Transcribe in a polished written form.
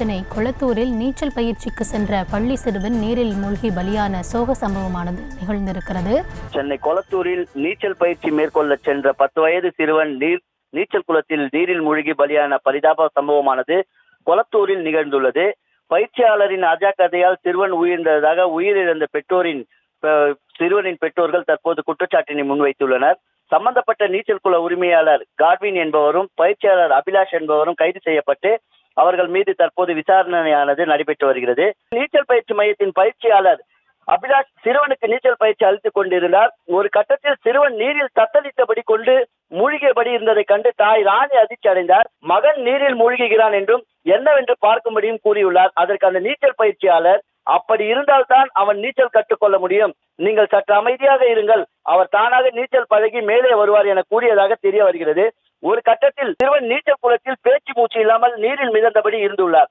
சென்னை கொளத்தூரில் நீச்சல் பயிற்சிக்கு சென்ற பள்ளி சிறுவன் நீரில் மூழ்கி பலியான சோக சம்பவமானது நிகழ்ந்திருக்கிறது. சென்னை கொளத்தூரில் நீச்சல் பயிற்சி மேற்கொள்ள சென்ற 10 வயது சிறுவன் நீச்சல் குளத்தில் நீரில் மூழ்கி பலியான பரிதாப சம்பவமானது கொளத்தூரில் நிகழ்ந்துள்ளது. பயிற்சியாளரின் அஜாக்கிரதையால் சிறுவன் உயிரிழந்ததாக உயிரிழந்த சிறுவனின் பெற்றோர்கள் தற்போது குற்றச்சாட்டினை முன்வைத்துள்ளனர். சம்பந்தப்பட்ட நீச்சல் குள உரிமையாளர் காட்வின் என்பவரும் பயிற்சியாளர் அபிலாஷ் என்பவரும் கைது செய்யப்பட்டு அவர்கள் மீது தற்போது விசாரணையானது நடைபெற்று வருகிறது. நீச்சல் பயிற்சி மையத்தின் பயிற்சியாளர் அபிலாஷ் சிறுவனுக்கு நீச்சல் பயிற்சி அளித்துக் கொண்டிருந்தார். ஒரு கட்டத்தில் சிறுவன் நீரில் தத்தளித்தபடி கொண்டு மூழ்கியபடி இருந்ததை கண்டு தாய் ராணி அதிர்ச்சி அடைந்தார். மகன் நீரில் மூழ்குகிறான் என்றும் என்னவென்று பார்க்கும்படியும் கூறியுள்ளார். அதற்கு அந்த நீச்சல் பயிற்சியாளர், அப்படி இருந்தால்தான் அவன் நீச்சல் கற்றுக்கொள்ள முடியும், நீங்கள் சற்று அமைதியாக இருங்கள், அவர் தானாக நீச்சல் பழகி மேலே வருவார் என கூறியதாக தெரிய வருகிறது. ஒரு கட்டத்தில் சிறுவன் நீச்சல் குளத்தில் பேச்சு மூச்சு இல்லாமல் நீரில் மிதந்தபடி இருந்துள்ளார்.